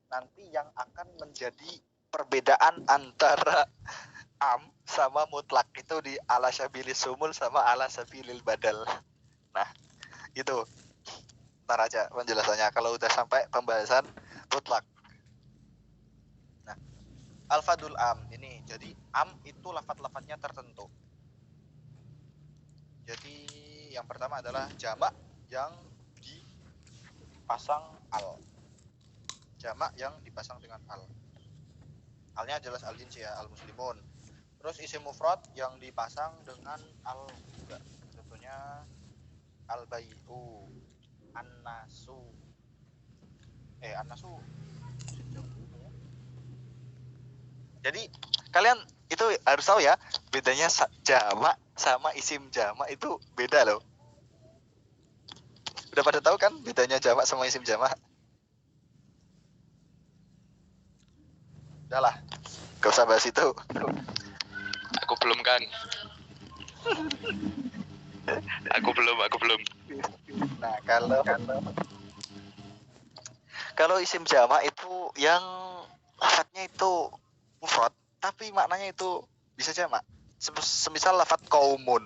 nanti yang akan menjadi perbedaan antara am sama mutlak itu di ala syabilis sumul sama ala sabilil badal. Nah, itu ntar aja penjelasannya kalau udah sampai pembahasan mutlak. Nah, al-fadul am ini, jadi am itu lafadz-lafadznya tertentu. Jadi yang pertama adalah jamak yang dipasang al. Jamak yang dipasang dengan al. Alnya jelas al-jins ya, al-muslimun. Terus isim mufrad yang dipasang dengan al juga. Contohnya al-bai'u, an-nasu. An-nasu. Jadi kalian itu harus tahu ya, bedanya jamak sama isim jamak itu beda loh. Udah pada tahu kan bedanya jamak sama isim jamak? Udah lah, gak usah bahas itu. Aku belum kan. Aku belum. Nah, kalau isim jamak itu yang lafadznya itu mufrad tapi maknanya itu bisa jamak. Semisal lafadz qaumun.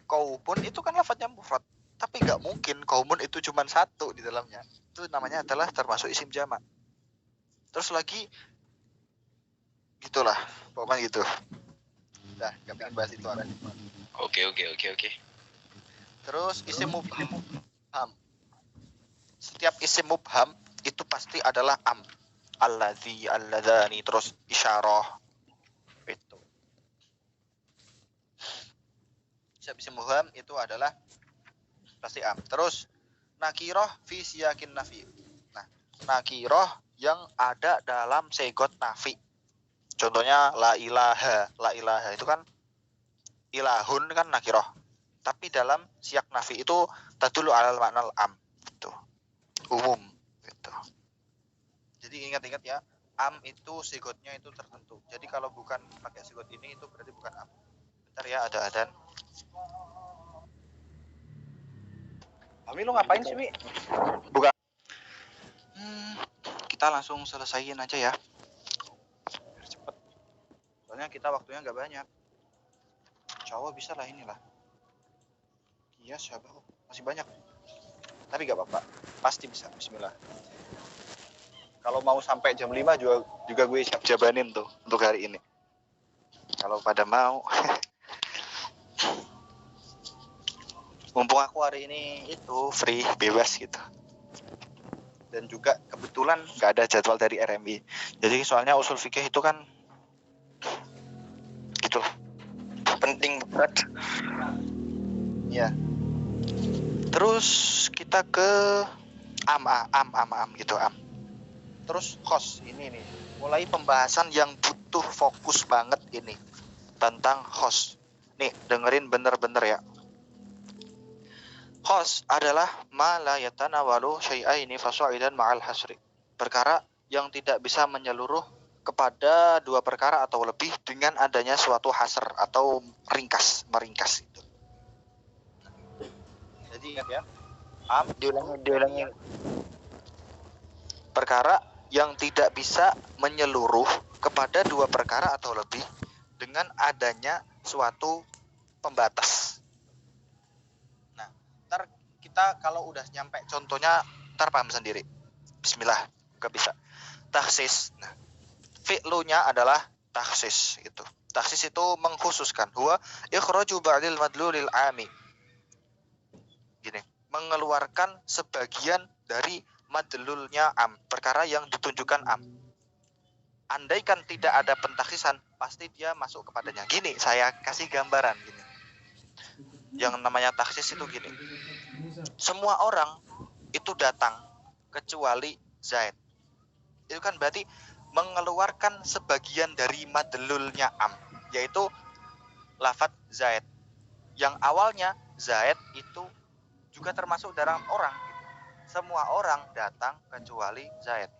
Qaumun itu kan lafadznya mufrad, tapi nggak mungkin qaumun itu cuma satu di dalamnya. Itu namanya adalah termasuk isim jamak. Terus lagi gitulah, pokoknya gitu. Udah, nggak pengen bahas itu ada. Oke. Terus isim mubham. Setiap isim mubham itu pasti adalah am. Alladzi, alladzani, terus isyarah. Itu. Setiap isim mubham itu adalah pasti am. Terus nakirah fi siyakin nafi. Nah, nakirah yang ada dalam segot nafi. Contohnya la ilaha. La ilaha itu kan ilahun kan nakirah. Tapi dalam siyak nafi itu tadulu alal maknal am. Itu. Umum gitu. Jadi ingat-ingat ya, am itu sigotnya itu tertentu. Jadi kalau bukan pakai sigot ini itu berarti bukan am. Bentar ya, ada adzan. Ami lu ngapain sih, Mi? Bukan. Kita langsung selesaiin aja ya. Biar cepet. Soalnya kita waktunya nggak banyak. Cowok bisa lah inilah. Iya, siapa kok? Masih banyak. Tapi nggak apa-apa. Pasti bisa. Bismillah. Kalau mau sampai jam 5 juga gue siap jabanin tuh untuk hari ini. Kalau pada mau. Mumpung aku hari ini itu free, bebas gitu. Dan juga kebetulan nggak ada jadwal dari RMI. Jadi soalnya usul fikih itu kan gitu lah. Penting banget. Ya. Terus kita ke am gitu am. Terus khos ini nih. Mulai pembahasan yang butuh fokus banget ini tentang khos. Nih, dengerin bener-bener ya. Khos adalah ma la yatanawalu syai'aini fasu'idan ma'al hasri. Perkara yang tidak bisa menyeluruh kepada dua perkara atau lebih dengan adanya suatu hasr atau meringkas itu. Jadi ingat ya. Am diulangi. Perkara yang tidak bisa menyeluruh kepada dua perkara atau lebih dengan adanya suatu pembatas. Nah, ntar kita kalau udah nyampe contohnya ntar paham sendiri. Bismillah, gak bisa. Takhsis. Nah, fi'lunya adalah takhsis gitu. Takhsis itu mengkhususkan. Huwa ikhraju ba'dil madlulil ami. Gini, mengeluarkan sebagian dari madlulnya am, perkara yang ditunjukkan am. Andaikan tidak ada pentakhsisan, pasti dia masuk kepadanya. Gini, saya kasih gambaran gini. Yang namanya takhsis itu gini. Semua orang itu datang kecuali Zaid. Itu kan berarti mengeluarkan sebagian dari madlulnya am, yaitu lafadz Zaid. Yang awalnya Zaid itu juga termasuk dalam orang. Semua orang datang kecuali Zaid.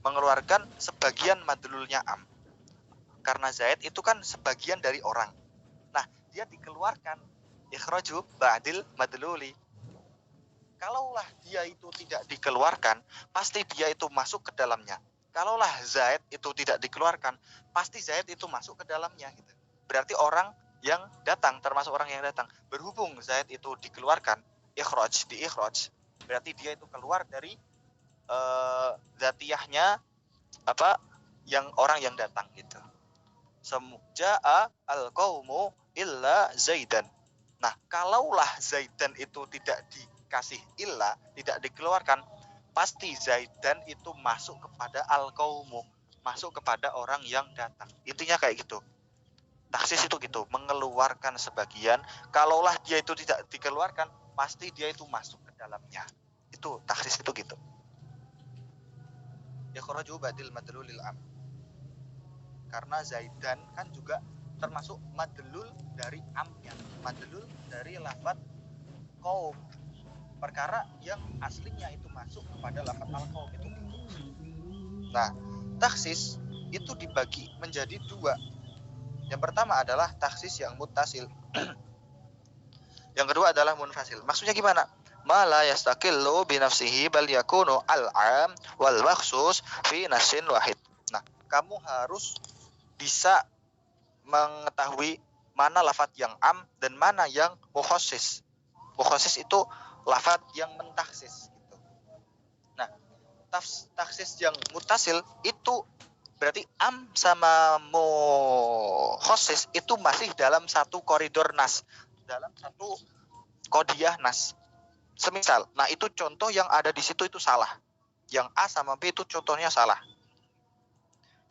Mengeluarkan sebagian madlulnya am. Karena Zaid itu kan sebagian dari orang. Nah, dia dikeluarkan ikhraju ba'dil madluli. kalaulah dia itu tidak dikeluarkan, pasti dia itu masuk ke dalamnya. Kalaulah Zaid itu tidak dikeluarkan, pasti Zaid itu masuk ke dalamnya gitu. Berarti orang yang datang, termasuk orang yang datang. Berhubung Zaid itu dikeluarkan, ikhraj, berarti dia itu keluar dari zatiyahnya yang orang yang datang gitu. Ja'a al-qaumu illa Zaidan. Nah, kalaulah Zaidan itu tidak dikasih illa, tidak dikeluarkan, pasti Zaidan itu masuk kepada al-qaumu, masuk kepada orang yang datang. Intinya kayak gitu. Taksis itu gitu, mengeluarkan sebagian. Kalaulah dia itu tidak dikeluarkan, pasti dia itu masuk ke dalamnya. Itu taksis itu gitu. Yakhraju badil madlulil am. Karena Zaidan kan juga termasuk madlul dari amnya, madlul dari lafaz qaum, perkara yang aslinya itu masuk kepada lafaz al-qaum itu. Nah, taksis itu dibagi menjadi dua. Yang pertama adalah taksis yang muttasil. Yang kedua adalah munfasil. Maksudnya gimana? Ma la yastaqillu bi nafsihi bal yakunu al-'am wal makhsus fi nassin wahid. Nah, kamu harus bisa mengetahui mana lafaz yang am dan mana yang mukhassis. Mukhassis itu lafaz yang mentaksis gitu. Nah, taksis yang muttasil itu berarti am sama mukhassis itu masih dalam satu koridor nas, dalam satu qodiyah nas. Semisal, nah itu contoh yang ada di situ itu salah. Yang A sama B itu contohnya salah.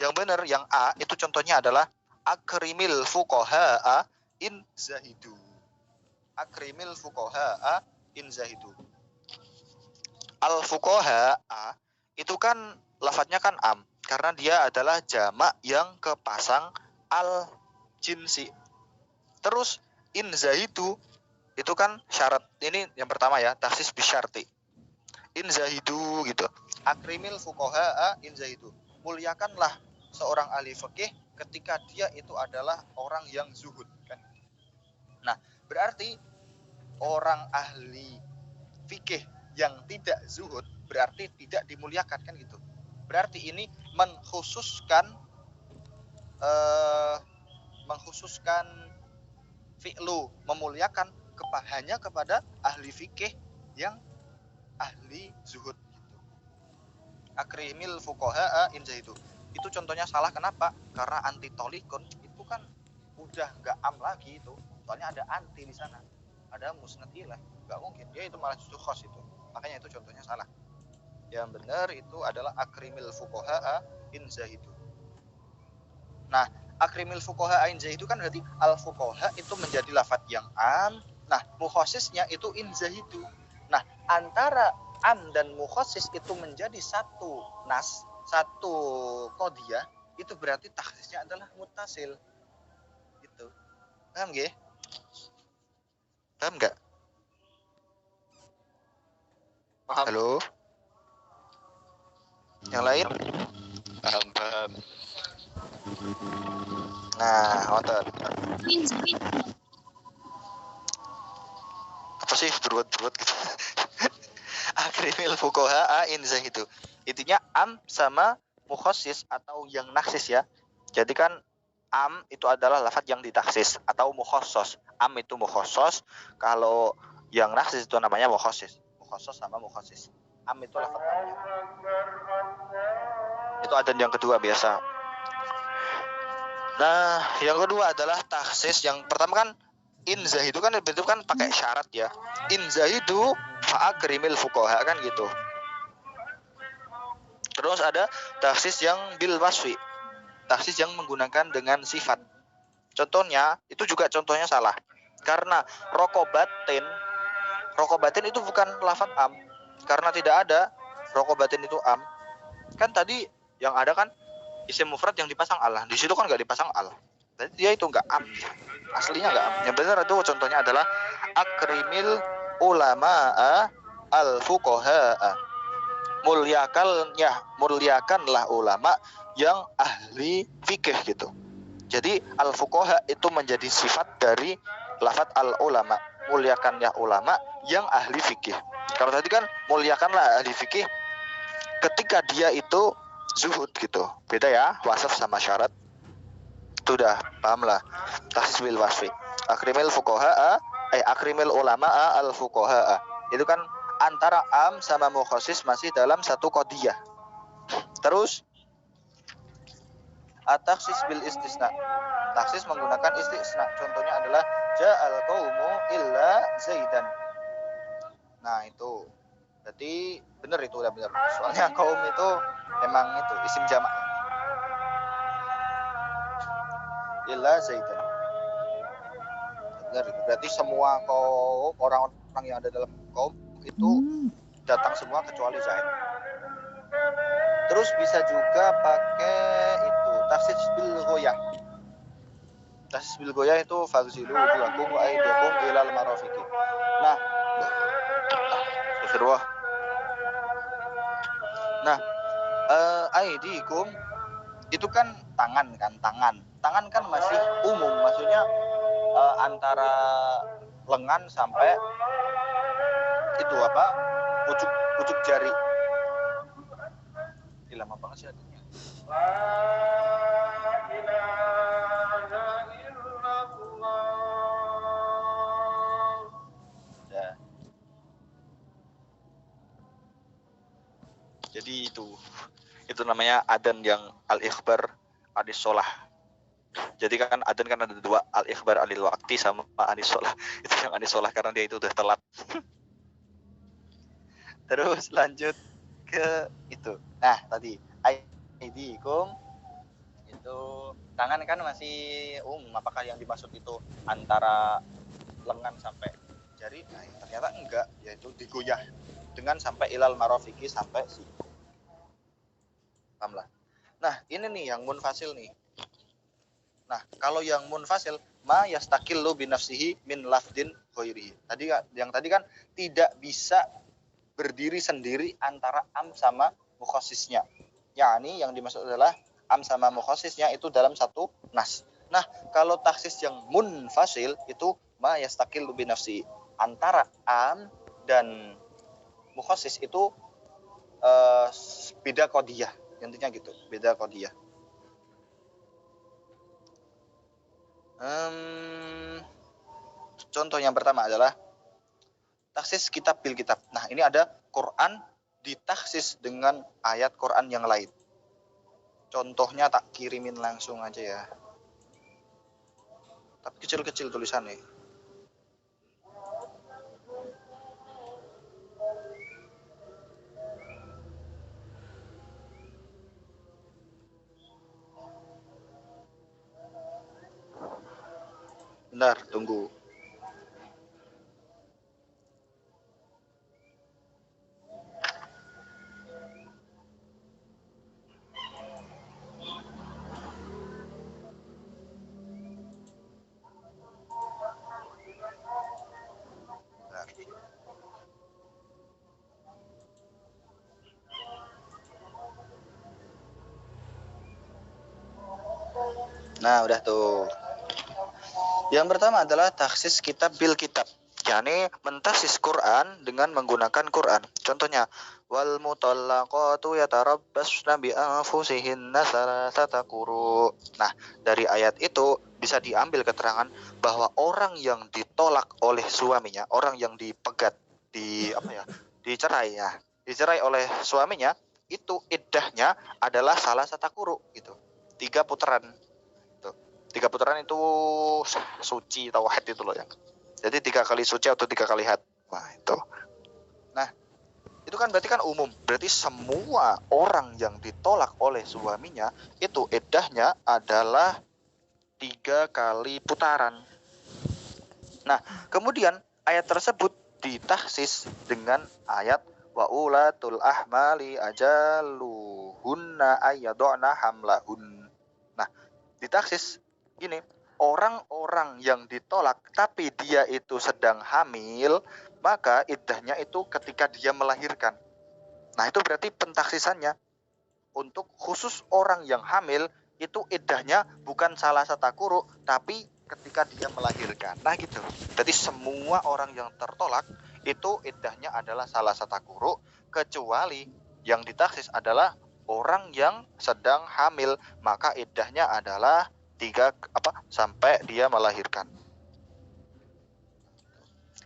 Yang benar, yang A itu contohnya adalah akrimil fuqaha'a in zahidu. Akrimil fuqaha'a in zahidu. Al fuqaha'a itu kan lafadznya kan am, karena dia adalah jamak yang kepasang al jinsi. Terus in zahidu itu kan syarat. Ini yang pertama ya, taksis bisyarti. In zahidu gitu. Akrimil fuqaha'a in zahidu. Muliakanlah seorang ahli fikih ketika dia itu adalah orang yang zuhud kan. Nah, berarti orang ahli fikih yang tidak zuhud berarti tidak dimuliakan kan gitu. Berarti ini mengkhususkan fi'lu, memuliakan hanya kepada ahli fikih yang ahli zuhud gitu. Akrimil fuqaha'a in zahidu. Itu contohnya salah, kenapa? Karena anti tolikun itu kan udah gak am lagi itu. Soalnya ada anti di sana. Ada musnad ilaih. Gak mungkin. Dia itu malah justru khos itu. Makanya itu contohnya salah. Yang benar itu adalah akrimil fuqaha'a in zahidu. Nah, akrimil fuqaha'a in zahidu kan berarti al fuqaha itu menjadi lafaz yang am. Nah, mukhassisnya itu in zahidu. Nah, antara am dan mukhassis itu menjadi satu nas, satu qodiyah, itu berarti takhsisnya adalah muttasil gitu. Paham nggih? Paham nggak? Paham. Halo? Yang lain? Paham. Nah, ngotot. Apa sih berbuat gitu? Akrimil fuqaha'a in zahidu. Intinya am sama mukhassis atau yang naksis ya. Jadi kan am itu adalah lafaz yang ditaksis atau mukhassos. Am itu mukhassos, kalau yang naksis itu namanya mukhassis. Mukhassos sama mukhassis. Am itu lafaz amnya. Itu adan yang kedua biasa. Nah, yang kedua adalah taksis. Yang pertama kan in zahidu kan itu kan pakai syarat ya. In zahidu fa'akrimil fuqaha kan gitu. Terus ada taksis yang bil wasfi. Taksis yang menggunakan dengan sifat. Contohnya, itu juga contohnya salah. Karena rokobatin itu bukan lafaz am. Karena tidak ada rokobatin itu am. Kan tadi yang ada kan isim mufrad yang dipasang al. Di situ kan nggak dipasang al. Jadi dia itu nggak am. Aslinya nggak am. Yang benar itu contohnya adalah akrimil ulama'a al fuqaha'a. Muliakanlah ulama yang ahli fikih gitu. Jadi al fuqaha itu menjadi sifat dari lafaz al ulama. Muliakannya ulama yang ahli fikih. Kalau tadi kan muliakanlah ahli fikih ketika dia itu zuhud gitu. Beda ya, wasaf sama syarat. Itu udah paham lah. Taksis bil wasfi. Akrimil fuqaha, akrimil ulama al fuqaha. Itu kan antara am sama mukhasis masih dalam satu qadiyah. Terus at-taksis bil istisna. Taksis menggunakan istisna. Contohnya adalah ja'al qaumu illa zaidan. Nah, itu. Berarti benar itu udah benar. Soalnya kaum itu emang itu isim jamak. Illa zaidan. Benar itu. Berarti semua kaum orang-orang yang ada dalam kaum itu datang semua kecuali Zaid. Terus bisa juga pakai itu taksis bil ghoyah. Taksis bil ghoyah itu fagzilu wujuhakum wa aydiyakum ilal marafiqi. Nah, astagfirullah. Nah, aydikum itu kan tangan kan, tangan kan masih umum, maksudnya antara lengan sampai itu apa, ujung jari. Lama banget sih artinya. Ya. Jadi itu namanya adzan yang al-ikhbar anis sholah. Jadi kan adzan kan ada dua, al-ikhbar anil waqti sama anis sholah. Itu yang anis sholah karena dia itu udah telat. Terus lanjut ke itu. Nah, tadi aidikum itu tangan kan masih apakah yang dimaksud itu antara lengan sampai jari? Nah, ternyata enggak, yaitu digoyah dengan sampai ilal marofiki, sampai si. Paham lah. Nah, ini nih yang munfasil nih. Nah, kalau yang munfasil ma yastakillu binafsihi min lafdin ghairihi. Tadi kan tidak bisa berdiri sendiri antara am sama mukhasisnya. Yakni yang dimaksud adalah am sama mukhasisnya itu dalam satu nas. Nah, kalau taksis yang munfasil itu ma yastakillu binafsihi. Antara am dan mukhasis itu beda qadiyah. Intinya gitu, beda qadiyah. Contoh yang pertama adalah taksis kitab bil kitab. Nah, ini ada Quran ditaksis dengan ayat Quran yang lain. Contohnya tak kirimin langsung aja ya. Tapi kecil-kecil tulisannya. Bentar, tunggu. Nah, udah tuh. Yang pertama adalah taksis kitab bil kitab, yakni mentaksis Quran dengan menggunakan Quran. Contohnya, wal mutallaqatu yatarabbasna bi anfusihinna salasata quru. Nah, dari ayat itu bisa diambil keterangan bahwa orang yang ditolak oleh suaminya, orang yang dipegat, dicerai oleh suaminya, itu iddahnya adalah salah satu quru gitu. 3 putaran. 3 putaran itu suci atau haid itu loh ya. Jadi 3 kali suci atau 3 kali haid. Nah, itu. Nah, itu kan berarti kan umum. Berarti semua orang yang ditolak oleh suaminya itu iddahnya adalah 3 kali putaran. Nah, kemudian ayat tersebut ditaksis dengan ayat wa ulatul ahmali ajaluhunna ayyaduna hamlahun. Nah, ditaksis gini, orang-orang yang ditolak tapi dia itu sedang hamil, maka iddahnya itu ketika dia melahirkan. Nah, itu berarti pentaksisannya untuk khusus orang yang hamil itu iddahnya bukan salah satu quru tapi ketika dia melahirkan. Nah, gitu. Berarti semua orang yang tertolak itu iddahnya adalah salasata quru, kecuali yang ditaksis adalah orang yang sedang hamil, maka iddahnya adalah 3 sampai dia melahirkan.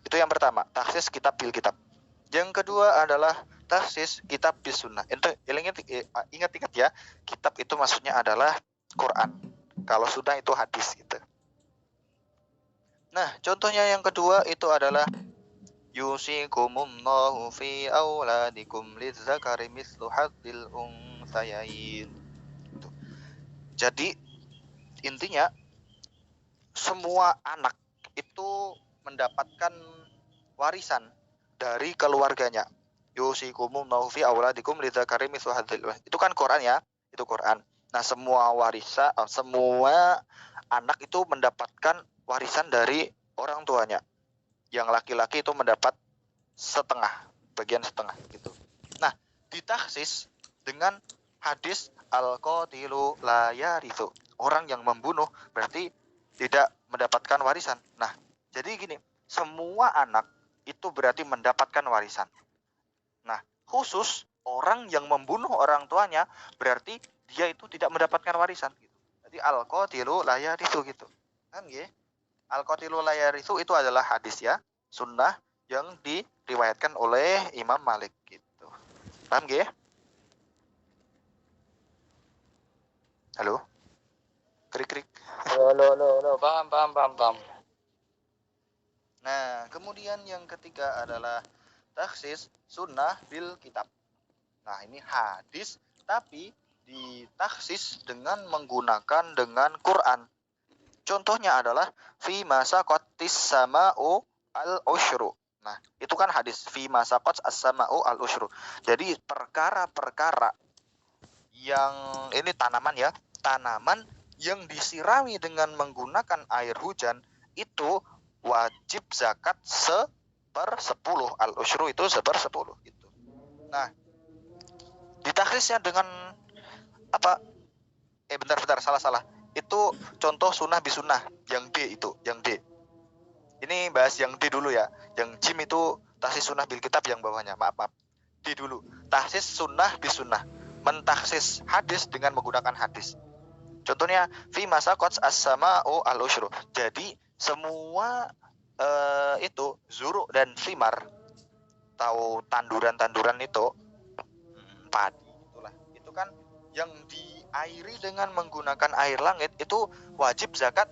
Itu yang pertama, taksis kitab bil kitab. Yang kedua adalah taksis kitab bis sunnah. Ingat ya, kitab itu maksudnya adalah Quran. Kalau sunnah itu hadis gitu. Nah, contohnya yang kedua itu adalah yusikumullahu fi auladikum lizzakari mislu hadzil unthayain. Jadi intinya semua anak itu mendapatkan warisan dari keluarganya. Yusikumullahu fi auladikum lidzakari mislu hadzil. Itu kan Quran ya, itu Quran. Nah, semua semua anak itu mendapatkan warisan dari orang tuanya. Yang laki-laki itu mendapat bagian setengah gitu. Nah, ditaksis dengan hadis al-qatilu la yarithu. Orang yang membunuh berarti tidak mendapatkan warisan. Nah, jadi gini, semua anak itu berarti mendapatkan warisan. Nah, khusus orang yang membunuh orang tuanya berarti dia itu tidak mendapatkan warisan gitu. Jadi al-qatilu la yarithu gitu. Kan nggih? Al-qatilu la yarithu itu adalah hadis ya, sunnah yang diriwayatkan oleh Imam Malik gitu. Paham nggih? Halo? Krik. Halo, paham. Nah, kemudian yang ketiga adalah taksis sunnah bil kitab. Nah, ini hadis tapi ditaksis dengan menggunakan dengan Quran. Contohnya adalah fi masaqatis sama'u al-usyru. Nah, itu kan hadis fi masaqat as-sama'u al-usyru. Jadi perkara-perkara yang ini tanaman ya, tanaman yang disirami dengan menggunakan air hujan itu wajib zakat 1/10. Al-usyru itu 1/10 gitu. Nah, ditakhrisnya dengan apa? Bentar, salah. Itu contoh sunnah bisunnah yang D itu, yang D. Ini bahas yang D dulu ya. Yang jim itu tahsis sunnah bil kitab yang bawahnya. Maaf. D dulu. Tahsis sunnah bisunnah. Mentaksis hadis dengan menggunakan hadis. Contohnya fi masaqat as-sama'u al-usyru. Jadi semua itu zuruk dan simar, tahu tanduran itu padi itulah. Itu kan yang diairi dengan menggunakan air langit itu wajib zakat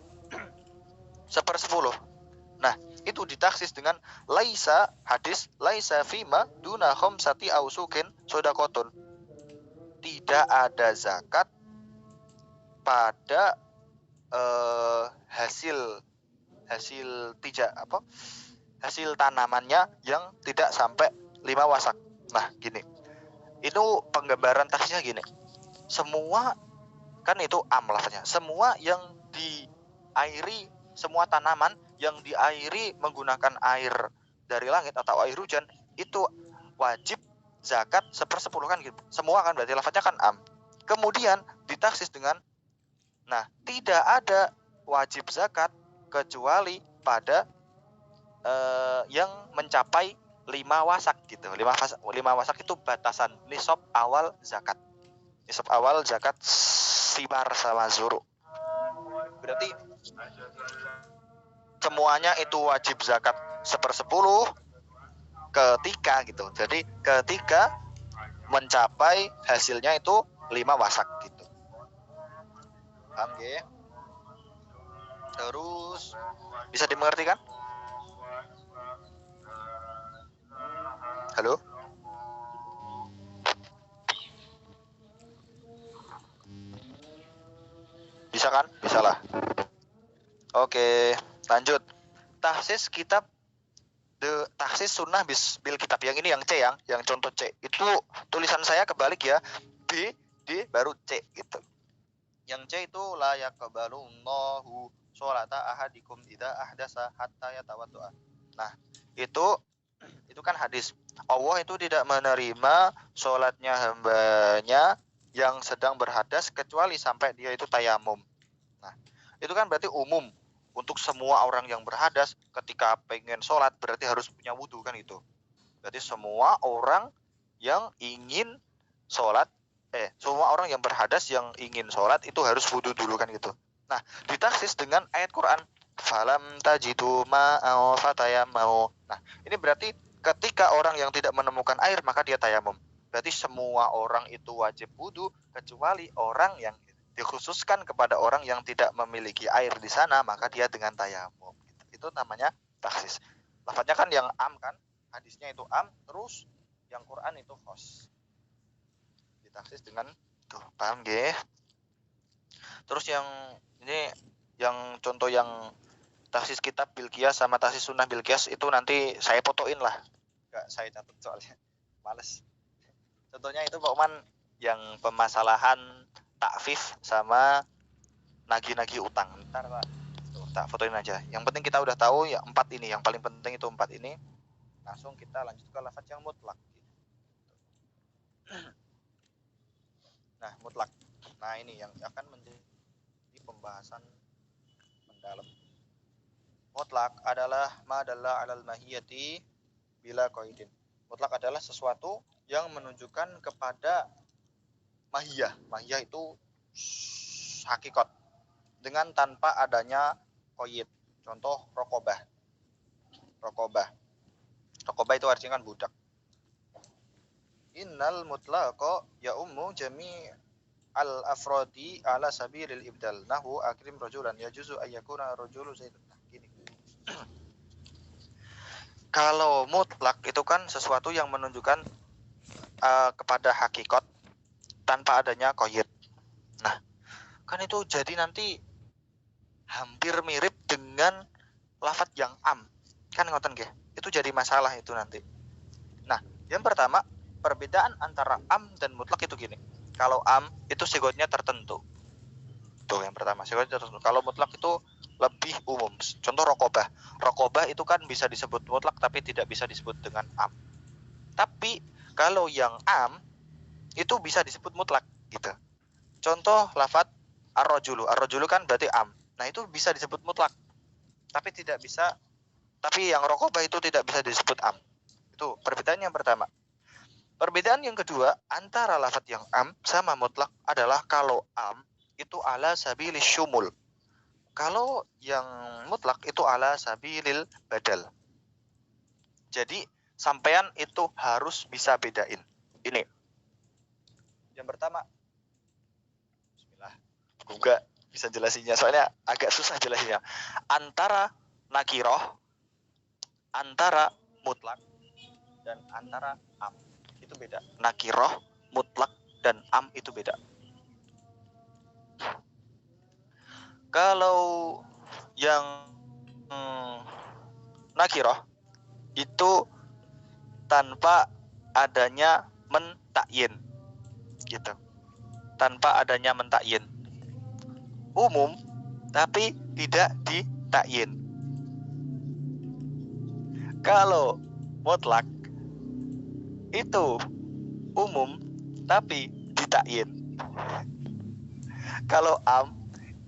1/10. Nah, itu ditaksis dengan laisa hadis laisa fima duna khamsati ausukin shadaqatun. Tidak ada zakat pada hasil tanamannya yang tidak sampai 5 wasak. Nah, gini. Itu penggambaran taksisnya gini. Semua kan itu lafaznya. Semua yang diairi, semua tanaman yang diairi menggunakan air dari langit atau air hujan itu wajib zakat 1/10 kan gitu. Semua kan berarti lafaznya kan Kemudian ditaksis dengan tidak ada wajib zakat kecuali pada yang mencapai 5 wasak gitu. 5 wasak itu batasan nisab awal zakat. Nisab awal zakat simar sama zuru. Berarti semuanya itu wajib zakat 1/10 ketika gitu. Jadi ketika mencapai hasilnya itu 5 wasak gitu. Paham nggih? Terus bisa dimengerti kan? Halo? Bisa kan? Bisa lah. Oke, lanjut. Tahsis kitab tahsis sunnah bil kitab. Yang ini yang C yang contoh C. Itu tulisan saya kebalik ya. B, D baru C gitu. Yang C itu la yaqbalullahu sholata ahadikum idza ahdasa hatta yatawadda. Nah, itu kan hadis. Allah itu tidak menerima sholatnya hambanya yang sedang berhadas kecuali sampai dia itu tayamum. Nah, itu kan berarti umum. untuk semua orang yang berhadas ketika pengen sholat berarti harus punya wudhu kan itu. Berarti semua orang yang ingin sholat, semua orang yang berhadas yang ingin sholat itu harus wudhu dulu kan gitu. Nah, ditaksis dengan ayat Quran. Falam tajidu ma'aw fatayamau. Nah, ini berarti ketika orang yang tidak menemukan air maka dia tayamum. Berarti semua orang itu wajib wudhu kecuali orang yang dikhususkan kepada orang yang tidak memiliki air di sana maka dia dengan tayamum. Itu namanya taksis. Lafadznya kan yang am kan, hadisnya itu am, terus yang Quran itu khos. Ditaksis dengan tuh, paham nggih? Terus yang ini yang contoh yang taksis kitab Bilqiyas sama taksis sunnah Bilqiyas itu nanti saya fotoin lah. Enggak saya catat soalnya males. Contohnya itu Pak Uman yang permasalahan takfif sama nagih-nagih utang. Ntar Pak, tuh, tak fotoin aja. Yang penting kita udah tahu ya 4 ini, yang paling penting itu 4 ini. Langsung kita lanjut ke lafaz yang mutlak. Nah, mutlak. Nah, ini yang akan menjadi pembahasan mendalam. Mutlak adalah ma dalla 'alal mahiyati bila qaidin. Mutlak adalah sesuatu yang menunjukkan kepada mahiyah. Mahiyah itu hakikat dengan tanpa adanya qaid. Contoh rokobah. Rokobah itu artinya kan budak. Innal mutlaqa ya ummu jami' al afrodi ala sabilil ibdal nahu akrim rajulan yajuzu ayyakuna rajulu zaidun. Gini. Kalau mutlak itu kan sesuatu yang menunjukkan kepada hakikat tanpa adanya qaid. Nah, kan itu jadi nanti hampir mirip dengan lafadz yang am. Kan ngoten nggih? Itu jadi masalah itu nanti. Nah, yang pertama, perbedaan antara am dan mutlak itu gini. Kalau am itu sigotnya tertentu. Tuh yang pertama, sigotnya tertentu. Kalau mutlak itu lebih umum. Contoh rokobah. Rokobah itu kan bisa disebut mutlak tapi tidak bisa disebut dengan am. Tapi kalau yang am itu bisa disebut mutlak gitu. Contoh lafadz ar-rajulu. Ar-rajulu kan berarti am. Nah, itu bisa disebut mutlak. Tapi yang rokobah itu tidak bisa disebut am. Itu perbedaan yang pertama. Perbedaan yang kedua antara lafadz yang am sama mutlak adalah kalau am itu ala sabilis syumul. Kalau yang mutlak itu ala sabilil badal. Jadi sampean itu harus bisa bedain. Ini. Yang pertama. Bismillah. Enggak bisa jelasinnya soalnya agak susah jelasinnya. Antara nakiroh, antara mutlak dan antara am itu beda. Nakiroh, mutlak dan am itu beda. Kalau yang nakiroh itu tanpa adanya mentakyin gitu. Tanpa adanya mentakyin. Umum tapi tidak ditakyin. Kalau mutlak itu umum tapi ditakyin. Kalau am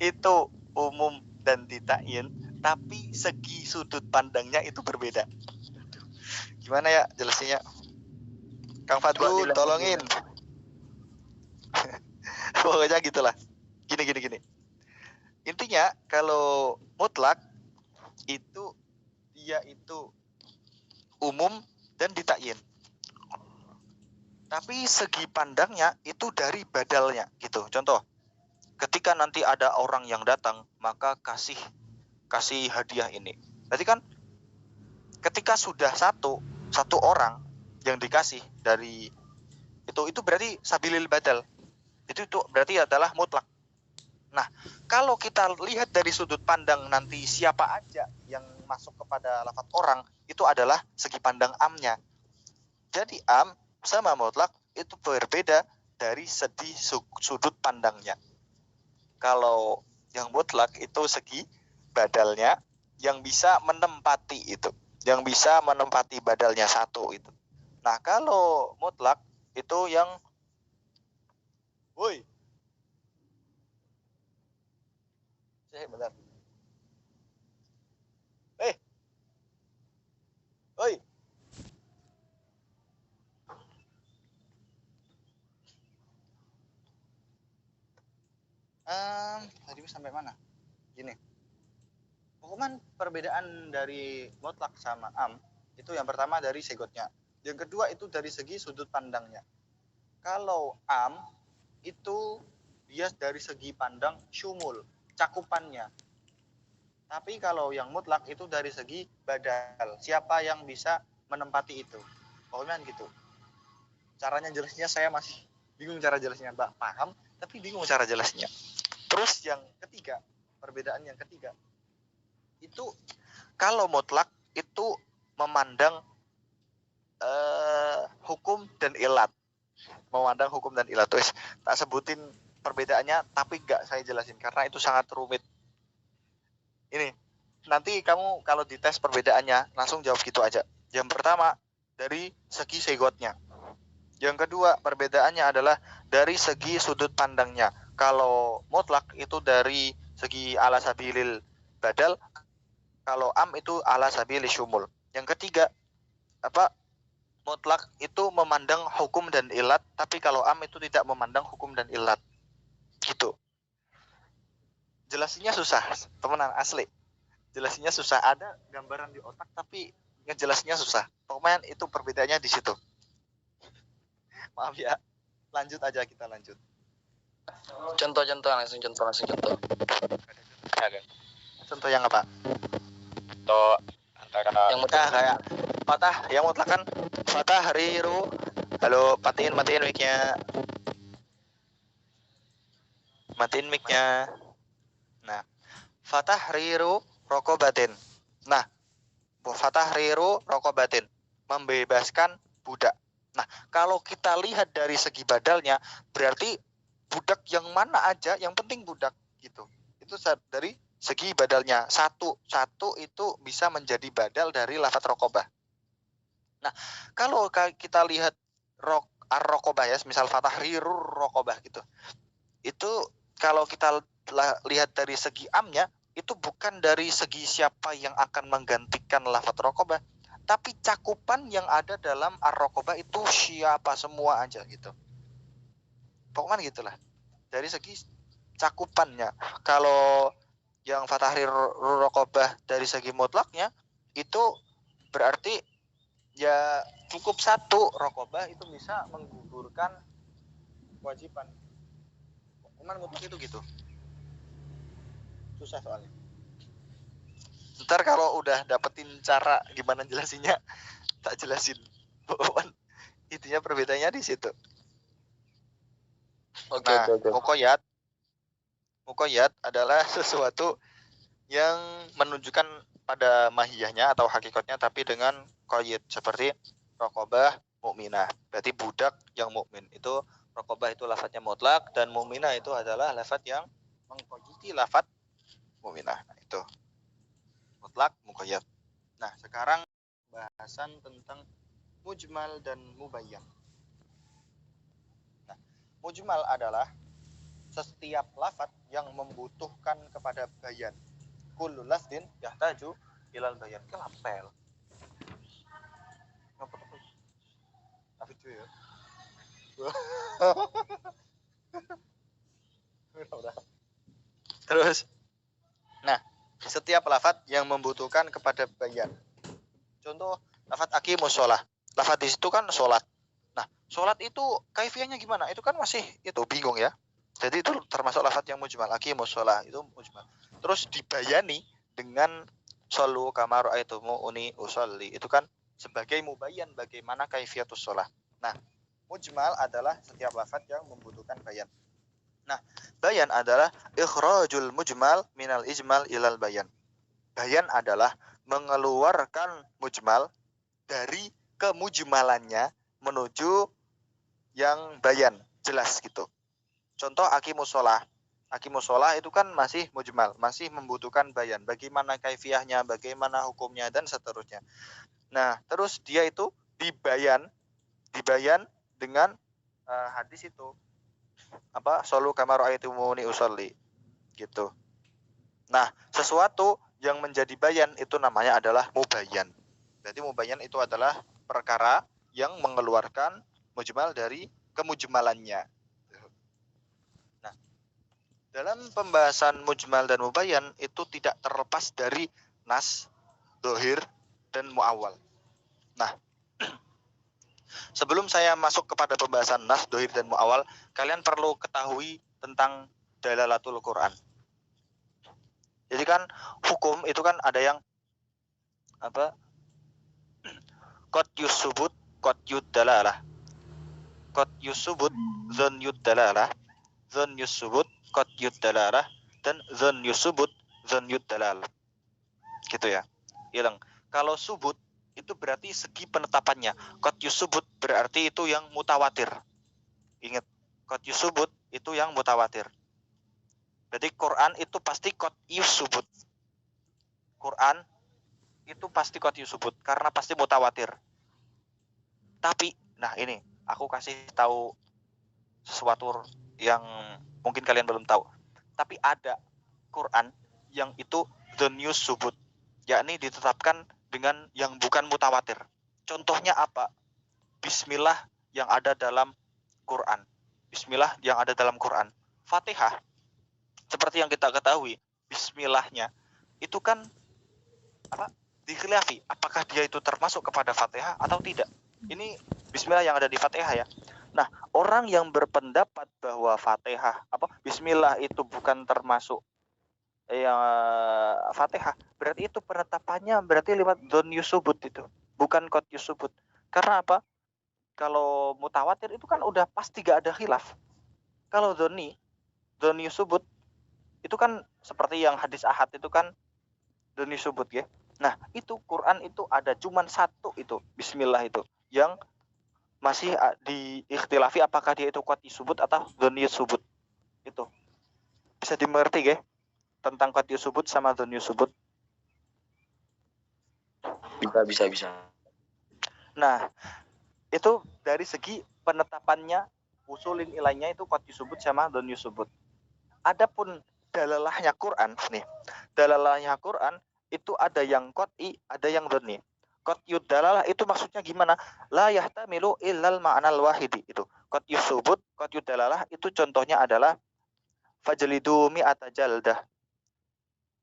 itu umum dan ditakyin tapi segi sudut pandangnya itu berbeda. Gimana ya jelasinnya? Kang Fadlu tolongin. Pokoknya gitulah. Gini. Intinya kalau mutlak itu dia itu umum dan ditakyin. Tapi segi pandangnya itu dari badalnya gitu. Contoh, ketika nanti ada orang yang datang, maka kasih hadiah ini. Berarti kan ketika sudah satu orang yang dikasih dari itu berarti sabilil badal. Itu berarti adalah mutlak. Nah, kalau kita lihat dari sudut pandang nanti siapa aja yang masuk kepada lafaz orang, itu adalah segi pandang amnya. Jadi am sama mutlak itu berbeda dari segi sudut pandangnya. Kalau yang mutlak itu segi badalnya yang bisa menempati itu, yang bisa menempati badalnya satu itu. Nah, kalau mutlak itu yang bentar. Tadi sampai mana? Gini. Hukuman perbedaan dari mutlak sama am itu yang pertama dari segotnya. Yang kedua itu dari segi sudut pandangnya. Kalau am itu dia dari segi pandang syumul, cakupannya. Tapi kalau yang mutlak itu dari segi badal, siapa yang bisa menempati itu. Pokoknya gitu. Caranya jelasnya saya masih bingung cara jelasnya, Mbak. Paham, tapi bingung cara jelasnya. Terus yang ketiga, perbedaan yang ketiga, itu kalau mutlak itu memandang hukum dan ilat. Memandang hukum dan ilat. Terus tak sebutin perbedaannya, tapi nggak saya jelasin karena itu sangat rumit. Ini, nanti kamu kalau dites perbedaannya, langsung jawab gitu aja. Yang pertama, dari segi segotnya. Yang kedua, perbedaannya adalah dari segi sudut pandangnya. Kalau mutlak itu dari segi ala sabilil badal, kalau am itu ala sabilil syumul. Yang ketiga, mutlak itu memandang hukum dan ilat, tapi kalau am itu tidak memandang hukum dan ilat. Gitu. Jelasinnya susah, temenan asli. Jelasinnya susah. Ada gambaran di otak, tapi ngejelasinnya susah. Pokoknya itu perbedaannya di situ. Maaf ya, lanjut aja, kita lanjut. Contoh langsung contoh. Contoh yang apa? Contoh antara yang mutlak kayak fatah, yang mutlak kan fatah riru. Halo, matiin mic-nya. Matiin mic-nya. Nah, fatah riru rokobatin. Nah, fatah riru rokobatin, membebaskan budak. Nah, kalau kita lihat dari segi badalnya, berarti budak yang mana aja, yang penting budak gitu. Itu dari segi badalnya. Satu itu bisa menjadi badal dari lafaz rokobah. Nah, kalau kita lihat rokobah ya, misal fatah riru rokobah gitu. Itu kalau kita lihat dari segi amnya, itu bukan dari segi siapa yang akan menggantikan lafaz rokobah, tapi cakupan yang ada dalam ar-rokobah itu siapa semua aja gitu. Pokoknya gitulah. Dari segi cakupannya. Kalau yang fatahri rokobah dari segi mutlaknya, itu berarti ya cukup satu rokobah itu bisa menggugurkan kewajiban. Pokoknya mutlak itu gitu. Susah soalnya. Ntar kalau udah dapetin cara gimana jelasinnya, tak jelasin. Intinya perbedaannya di situ. Oke. Mukoyat adalah sesuatu yang menunjukkan pada mahiyahnya atau hakikatnya, tapi dengan koyit, seperti rokobah mukminah. Berarti budak yang mukmin itu rokobah itu lafadznya mutlak, dan mukminah itu adalah lafadz yang mengkoyiti lafadz mukminah. Nah, itu mutlak mukoyat. Nah, sekarang bahasan tentang mujmal dan mubayyan. Nah, mujmal adalah setiap lafadz yang membutuhkan kepada bayan. Kullu lafdin yahtaju ilal bayan. Kelapel. Apa itu ya? Terus, nah, setiap lafadz yang membutuhkan kepada bayan. Contoh lafadz aqimus sholah. Lafadz di situ kan sholat. Nah, sholat itu kaifiyahnya gimana? Itu kan masih itu bingung ya. Jadi itu termasuk lafadz yang mujmal. Aqimus sholah itu mujmal. Terus dibayani dengan shollu kama ra'aitumuni usolli. Itu kan sebagai mubayyan bagaimana kaifiyatus sholah. Nah, mujmal adalah setiap lafadz yang membutuhkan bayan. Nah, bayan adalah ikhrajul mujmal minal ijmal ilal bayan. Bayan adalah mengeluarkan mujmal dari kemujmalannya menuju yang bayan, jelas gitu. Contoh aqimus sholah. Aqimus sholah itu kan masih mujmal, masih membutuhkan bayan. Bagaimana kaifiyahnya, bagaimana hukumnya, dan seterusnya. Nah, terus dia itu dibayan dengan hadis itu. Shollu kama ra'aitumuni usolli. Gitu. Nah, sesuatu yang menjadi bayan itu namanya adalah mubayyan. Berarti mubayyan itu adalah perkara yang mengeluarkan mujmal dari kemujmalannya. Nah, dalam pembahasan mujmal dan mubayyan itu tidak terlepas dari nas, dohir, dan muawwal. Nah, sebelum saya masuk kepada pembahasan nas, dohir, dan muawwal, kalian perlu ketahui tentang dalalatul Quran. Jadi kan hukum itu kan ada yang apa? Qad yusubut, qad yuddalalah. Qad yusubut, zon yuddalalah. Zon yusubut, qad yuddalalah, dan zon yusubut, zon yuddalalah. Gitu ya. Hilang. Kalau subut itu berarti segi penetapannya. Qad yusubut berarti itu yang mutawatir. Ingat, qad yusubut itu yang mutawatir. Jadi Quran itu pasti qad yusubut. Quran itu pasti qad yusubut karena pasti mutawatir. Tapi, nah ini aku kasih tahu sesuatu yang mungkin kalian belum tahu. Tapi ada Quran yang itu dzon yusubut, yakni ditetapkan dengan yang bukan mutawatir. Contohnya apa? Bismillah yang ada dalam Quran. Bismillah yang ada dalam Quran. Fatihah, seperti yang kita ketahui, bismillahnya itu kan apa? Dikhilafi, apakah dia itu termasuk kepada Fatihah atau tidak. Ini bismillah yang ada di Fatihah ya. Nah, orang yang berpendapat bahwa Fatihah bismillah itu bukan termasuk Fatihah, berarti itu penetapannya berarti lewat dzon yusubut itu, bukan qad yusubut. Karena apa? Kalau mutawatir itu kan udah pasti gak ada khilaf. Kalau dzon yusubut itu kan seperti yang hadis ahad itu kan dzon yusubut ya. Nah, itu Quran itu ada cuman satu itu, bismillah itu, yang masih diikhtilafi apakah dia itu qad yusubut atau dzon yusubut. Itu bisa dimengerti ya tentang qad yusubut sama dzon yusubut. Bisa. Nah, itu dari segi penetapannya, usulin ilainya itu qad yusubut sama dzon yusubut. Adapun dalalahnya Quran nih, dalalahnya Quran itu ada yang qat'i, ada yang dzonni. Qat'iyud dalalah itu maksudnya gimana? La yahtamilu illal ma'nal wahidi itu. Qat'iyus subut, qat'iyud dalalah itu contohnya adalah fajlidu mi'ata jaldah.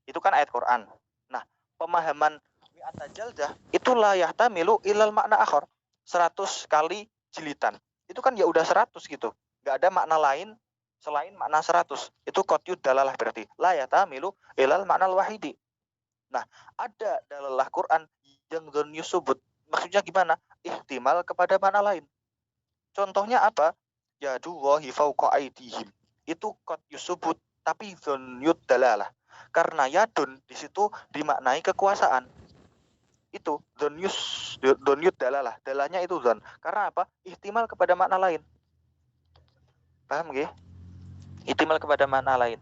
Itu kan ayat Quran. Nah, pemahaman mi'ata jaldah itu la yahtamilu illal ma'na akhar. 100 kali jilitan. Itu kan ya udah 100 gitu. Enggak ada makna lain selain makna 100. Itu qat'iyud dalalah berarti. La yahtamilu illal ma'nal wahidi. Nah, ada dalalah Quran yang dzon yusubut. Maksudnya gimana? Ihtimal kepada mana lain. Contohnya apa? Yadullahi fawqa aydihim. Itu qad yusubut, tapi dzon yud dalalah. Karena yadun di situ dimaknai kekuasaan. Itu dzon yud dalalah. Dalahnya itu dzon. Karena apa? Ihtimal kepada makna lain. Paham nggih? Ihtimal kepada makna lain.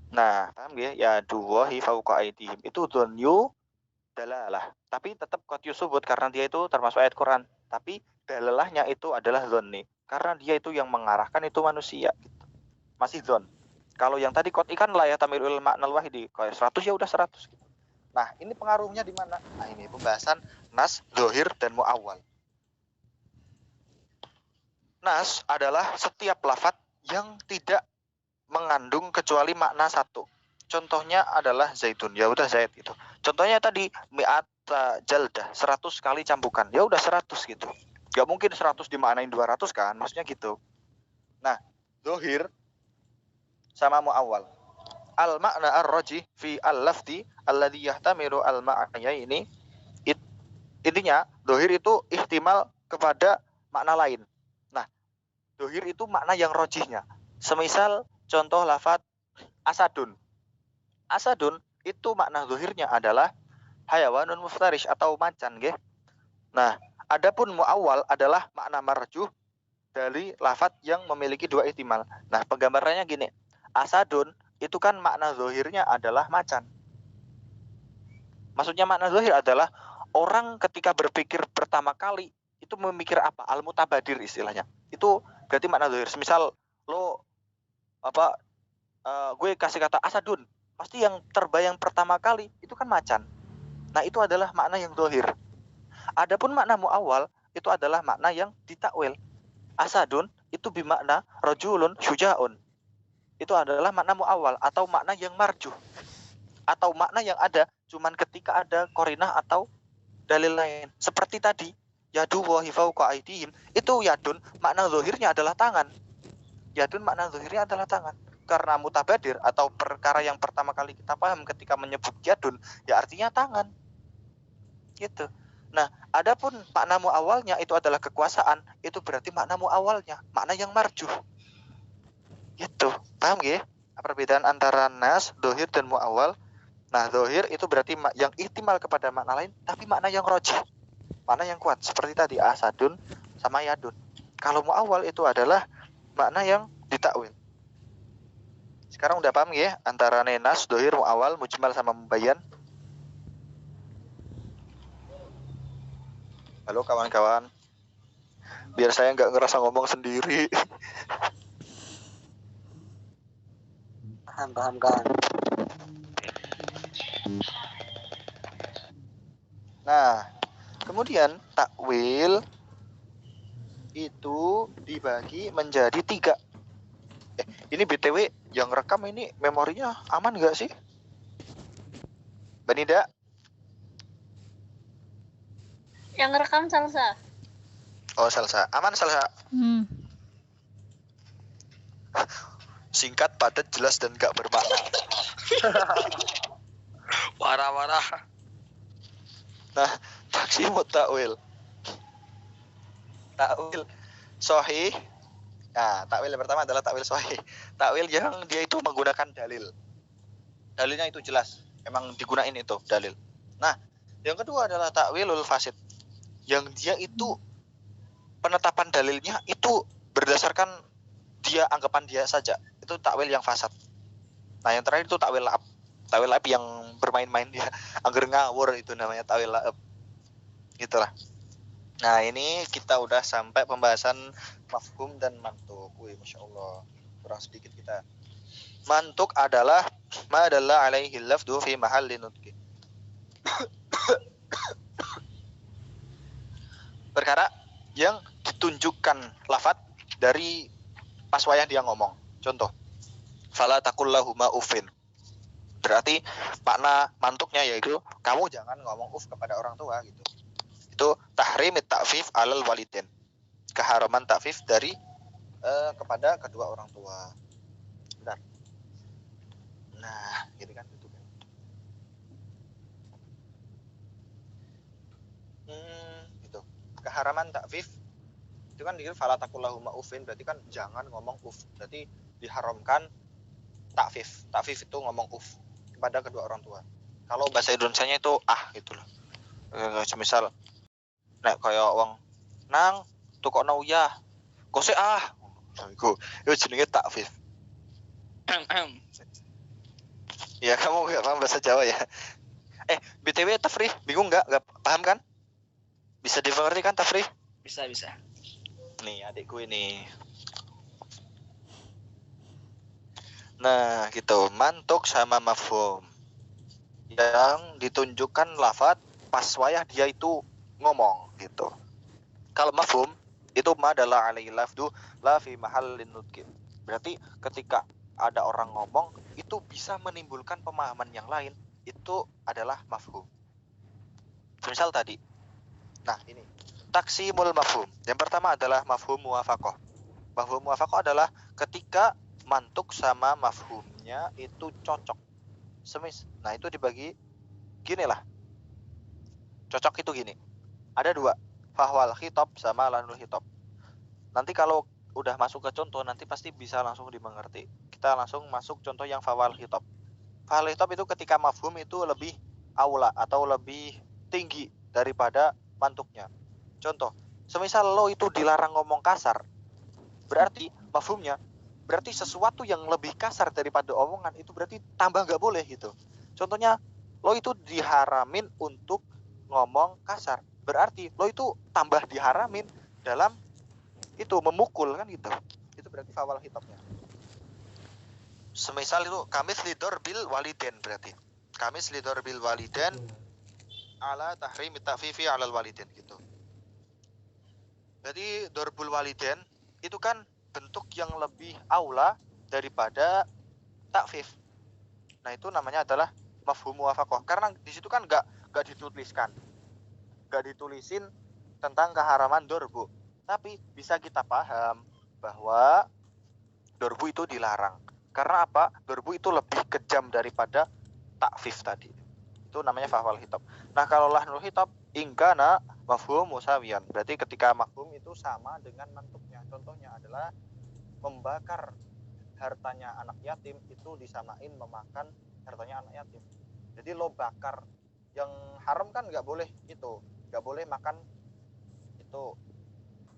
Nah, paham ya? Ya duwahi fauqa aydihim. Itu dzonyu dalalah. Tapi tetap qad yusubut karena dia itu termasuk ayat Quran. Tapi dalalahnya itu adalah dzonni. Karena dia itu yang mengarahkan itu manusia. Gitu. Masih dzon. Kalau yang tadi qad ikan la ya tamilul ma'nal wahidi. Kalau 100 ya udah 100. Nah, ini pengaruhnya di mana? Nah, ini pembahasan nas, dzahir, dan muawwal. Nas adalah setiap lafaz yang tidak mengandung kecuali makna satu. Contohnya adalah zaitun, ya udah zait gitu. Contohnya tadi mi'ata jaldah, 100 kali cambukan, ya udah 100 gitu. Gak mungkin 100 dimaknain 200 kan, maksudnya gitu. Nah, dzahir sama muawwal. Al makna ar-raji fi al-lafzi alladhi yahtamilu al-ma'naya ini intinya dzahir itu ihtimal kepada makna lain. Nah, dzahir itu makna yang rojihnya. Semisal contoh lafaz asadun. Asadun itu makna zahirnya adalah hayawanun muftarish atau macan, nggih. Nah, adapun muawwal adalah makna marjuh dari lafaz yang memiliki dua ihtimal. Nah, penggambarannya gini. Asadun itu kan makna zahirnya adalah macan. Maksudnya makna zahir adalah orang ketika berpikir pertama kali itu memikir apa? Al-mutabadir istilahnya. Itu berarti makna zahir. Semisal lo gue kasih kata asadun, pasti yang terbayang pertama kali itu kan macan. Nah, itu adalah makna yang zahir. Adapun makna muawwal itu adalah makna yang ditakwil. Asadun itu bimakna rajulun syuja'un. itu adalah makna muawwal atau makna yang marjuh atau makna yang ada cuman ketika ada qarinah atau dalil lain. Seperti tadi, yadu wahi fawqa aydihim, itu yadun makna zahirnya adalah tangan. Yadun makna zahirnya adalah tangan. Karena mutabadir atau perkara yang pertama kali kita paham ketika menyebut yadun, ya artinya tangan. Gitu. Nah, adapun makna muawalnya itu adalah kekuasaan, itu berarti makna muawalnya, makna yang marjuh. Gitu. Paham nggih? Perbedaan antara nas, dohir dan muawal. Nah, dohir itu berarti yang ihtimal kepada makna lain, tapi makna yang rojih, makna yang kuat. Seperti tadi asadun sama yadun. Kalau muawal itu adalah makna yang ditakwil. Sekarang udah paham ya antara nas, dohir, muawal, mujmal sama mubayyan? Halo kawan-kawan. Biar saya nggak ngerasa ngomong sendiri. Paham kan? Nah, kemudian takwil itu dibagi menjadi 3. Ini BTW yang rekam ini memorinya aman nggak sih? Banida? Yang rekam Salsa. Oh, Salsa. Aman Salsa? Singkat, padat, jelas, dan gak bermakna. Warah-warah. Nah, taksimut takwil. Takwil sahih. Nah, takwil yang pertama adalah takwil sahih. Takwil yang dia itu menggunakan dalil. Dalilnya itu jelas. Emang digunain itu dalil. Nah, yang kedua adalah takwilul fasid. Yang dia itu penetapan dalilnya itu berdasarkan dia anggapan dia saja. Itu takwil yang fasad. Nah, yang terakhir itu takwil la'ab. Takwil la'ab yang bermain-main dia, angger ngawur, itu namanya takwil la'ab. Gitulah. Nah, ini kita udah sampai pembahasan mafhum dan mantuk. Wih, Masya Allah. Kurang sedikit kita. Mantuk adalah ma dalla alaihi lafdu fi mahalli nutqi. Perkara yang ditunjukkan lafad dari pas wayah dia ngomong. Contoh, fala taqul lahuma uffin. Berarti makna mantuknya yaitu kamu jangan ngomong uf kepada orang tua gitu. Itu tahrimit ta'fif alal walidin. Keharaman ta'fif dari kepada kedua orang tua. Benar. Nah, gini kan itu kan. Gitu. Keharaman ta'fif itu kan dikira fala taqul lahuma uffin, berarti kan jangan ngomong uf. Berarti diharamkan ta'fif. Ta'fif itu ngomong uf kepada kedua orang tua. Kalau bahasa Indonesianya itu gitu loh. Semisal nek kaya wong nang tukokno uyah. Kose Iku jenenge ta'fif. Ya kamu enggak paham bahasa Jawa ya. BTW Tafrih bingung enggak paham kan? Bisa dimengerti kan Tafrih? Bisa. Nih adikku ini. Nah gitu, mantuk sama mafhum yang ditunjukkan lafadz pas wayah dia itu ngomong gitu. Kalau mafhum itu ma adalah alaihi lafdu la fi mahallin nutqi. Berarti ketika ada orang ngomong itu bisa menimbulkan pemahaman yang lain, itu adalah mafhum. Misal tadi. Nah, ini taksimul mafhum. Yang pertama adalah mafhum muwafaqah. Mafhum muwafaqah adalah ketika mantuk sama mafhumnya itu cocok. Nah, itu dibagi gini lah. Cocok itu gini. Ada 2, fahwal khitab sama lanul khitab. Nanti kalau udah masuk ke contoh nanti pasti bisa langsung dimengerti. Kita langsung masuk contoh yang fahwal khitab. Fahwal khitab itu ketika mafhum itu lebih aula atau lebih tinggi daripada mantuknya. Contoh, semisal lo itu dilarang ngomong kasar, berarti mafhumnya berarti sesuatu yang lebih kasar daripada omongan itu berarti tambah nggak boleh gitu. Contohnya, lo itu diharamin untuk ngomong kasar, berarti lo itu tambah diharamin dalam itu memukul kan gitu. Itu berarti fawal hitabnya. Semisal itu kamis lidor bil waliden, berarti kamis lidor bil waliden ala tahrim ta'fifi alal waliden gitu. Jadi dorbul waliden itu kan bentuk yang lebih aula daripada takfif. Nah, itu namanya adalah mafhum muwafaqah. Karena di situ kan enggak dituliskan. Enggak ditulisin tentang keharaman dorbu. Tapi bisa kita paham bahwa dorbu itu dilarang. Karena apa? Dorbu itu lebih kejam daripada takfif tadi. Itu namanya fahwal hitab. Nah, kalau lahnul hitab ingkana mafhum musawiyan. Berarti ketika mafhum itu sama dengan mantuknya. Contohnya adalah membakar hartanya anak yatim itu disamain memakan hartanya anak yatim. Jadi lo bakar, yang haram kan nggak boleh itu, nggak boleh makan itu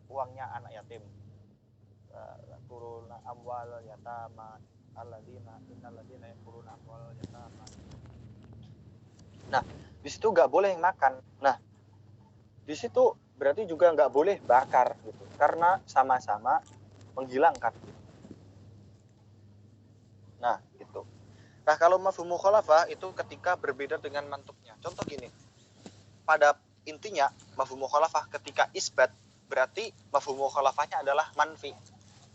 uangnya anak yatim. Kuruna amwal yatama alladzina innalladzina yakuluna amwal yatama. Nah, di situ nggak boleh makan. Nah, di situ berarti juga nggak boleh bakar gitu, karena sama-sama menghilangkan. Nah, gitu. Nah, kalau mafhum mukhalafah itu ketika berbeda dengan mantuknya. Contoh gini. Pada intinya mafhum mukhalafah ketika isbat berarti mafhum mukhalafahnya adalah manfi.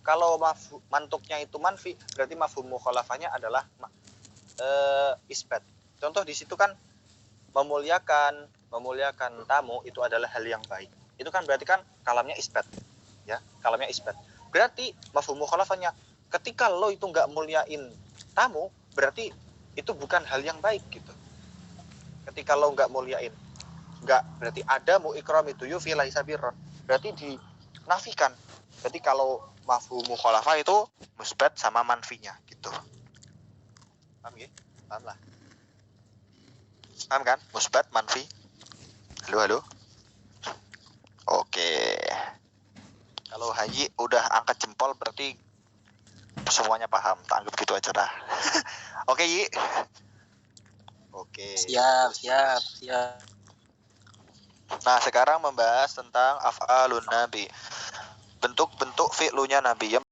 Kalau mantuknya itu manfi, berarti mafhum mukhalafahnya adalah isbat. Contoh di situ kan memuliakan tamu itu adalah hal yang baik. Itu kan berarti kan kalamnya isbat. Ya, kalamnya isbat. Berarti mafhum mukhalafahnya ketika lo itu enggak muliain tamu, berarti itu bukan hal yang baik gitu. Ketika lo enggak muliain, enggak, berarti ada mu ikram itu yufi laisa birron. Berarti dinafikan. Jadi kalau mafhum mukhalafah itu musbat sama manfinya gitu. Paham ya? Paham lah. Paham kan? Musbat, manfi. Halo. Oke. Kalau Haji udah angkat jempol berarti semuanya paham. Tak anggap gitu aja dah. Oke, Yi. Oke. Siap. Nah, sekarang membahas tentang af'alun nabi. Bentuk-bentuk fi'lunya nabi.